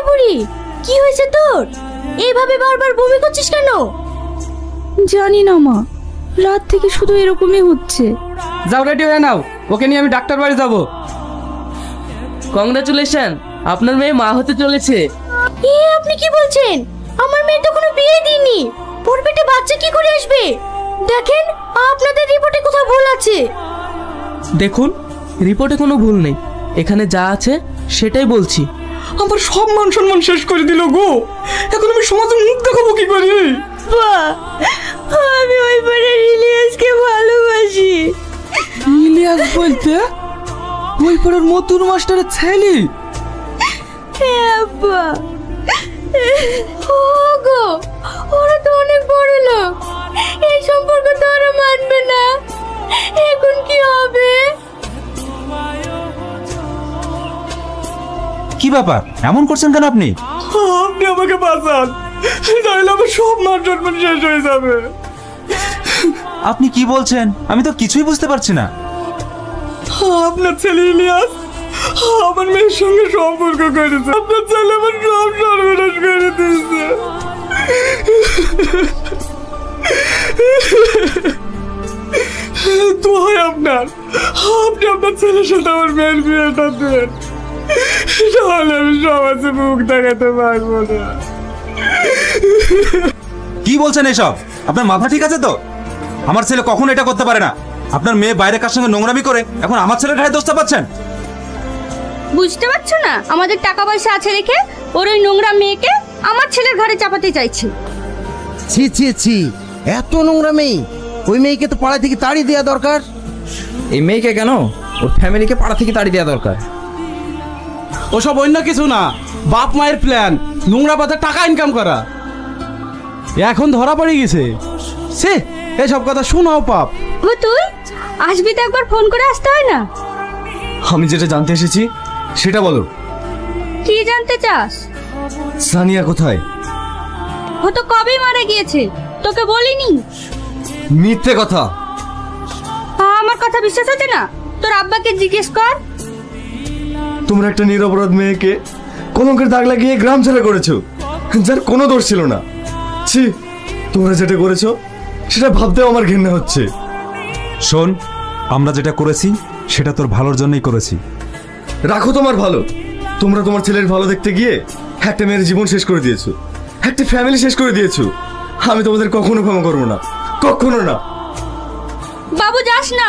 বুড়ি, কি হয়েছে তোর? এইভাবে বারবার বমি করছিস কেন? জানি না মা, রাত থেকে শুধু এরকমই হচ্ছে। যাও, রেডি হয়ে নাও, ওকে নিয়ে আমি ডাক্তার বাড়ি যাব। কংগ্রাচুলেশন, আপনার মেয়ে মা হতে চলেছে। আপনি কি বলছেন? আমার মেয়ে তো কোনো বিয়ে দিইনি, ওর পেটে বাচ্চা কি করে আসবে? দেখেন, আপনাদের রিপোর্টে কোথাও ভুল আছে। দেখুন, রিপোর্টে কোনো ভুল নেই, এখানে যা আছে সেটাই বলছি। আমার সব মান সম্মান শেষ করে দিল গো। এখন আমি সমাজে মুখ দেখাবো কি করে? আমি ওই পাড়ার ইলিয়াসকে ভালোবাসি। ইলিয়াস বলতে ওই পাড়ার মতুর মাস্টারের ছেলে? হ্যাঁ আব্বা। ওগো, ওরা তো অনেক বড় লোক, এই সম্পর্ক তো ওরা মানবে না। এখন কি হবে? কি ব্যাপার, এমন করছেন কেন আপনি? আপনি আমাকে বাঁচান, নাহলে আমার সব মান সম্মান শেষ হয়ে যাবে। আপনি কি বলছেন? আমি তো কিছুই বুঝতে পারছি না। আপনার ছেলে ইলিয়াস আমার মেয়ের সঙ্গে সম্পর্ক করেছে। আপনার ছেলে আমার সব সর্বনাশ করে দিয়েছে। তো হয় আপনার, আপনি আপনার ছেলের সাথে আমার মেয়ের বিয়েটা দেন, তাহলে আমি সমাজে মুখ দেখাতে পারবো না। কি বলছেন এসব? আপনার মাথা ঠিক আছে তো? আমার ছেলে কখনো এটা করতে পারে না। আপনার মেয়ে বাইরে কার সঙ্গে নোংরামি করে এখন আমার ছেলের ঘাড়ে দোষটা পাচ্ছেন? বুঝতে পারছো না? আমাদের টাকা পয়সা আছে রেখে ওর ওই নোংরা মেয়েকে আমার ছেলের ঘাড়ে চাপাতে চাইছে। ছি ছি ছি, এত নোংরা মেয়ে! ওই মেয়েকে তো পাড়া থেকে তাড়িয়ে দেওয়া দরকার। এই মেয়েকে কেন, ওর ফ্যামিলিকে পাড়া থেকে তাড়িয়ে দেওয়া দরকার। ওসব অন্য কিছু না, বাপ মায়ের প্ল্যান নোংরা পথে টাকা ইনকাম করা। এখন ধরা পড়ে গেছে। সে এসব কথা শোনাও পাপ। ও তুই আসবি তো, একবার ফোন করে আসতে হয় না? আমি যেটা জানতে এসেছি সেটা বলো। কি জানতে চাস? সানিয়া কোথায়? ও তো কবে মারা গিয়েছে, তোকে বলিনি? মিথ্যে কথা। আমার কথা বিশ্বাস হচ্ছে না? তোর আব্বাকে জিজ্ঞেস কর। তোমরা একটা নিরপরাধ মেয়েকে কলঙ্কের দাগ লাগিয়ে গ্রাম ছেড়ে করেছো, যার কোনো দোষ ছিল না। ছি, তোমরা যেটা করেছো সেটা ভাবতেও আমার ঘৃণা হচ্ছে। শোন, আমরা যেটা করেছি সেটা তোর ভালোর জন্যই করেছি। রাখো তোমার ভালো। তোমরা তোমার ছেলের ভালো দেখতে গিয়ে একটা মেয়ের জীবন শেষ করে দিয়েছো, একটা ফ্যামিলি শেষ করে দিয়েছো। আমি তোমাদের কখনো ক্ষমা করবো না, কখনো না। বাবু যাস না।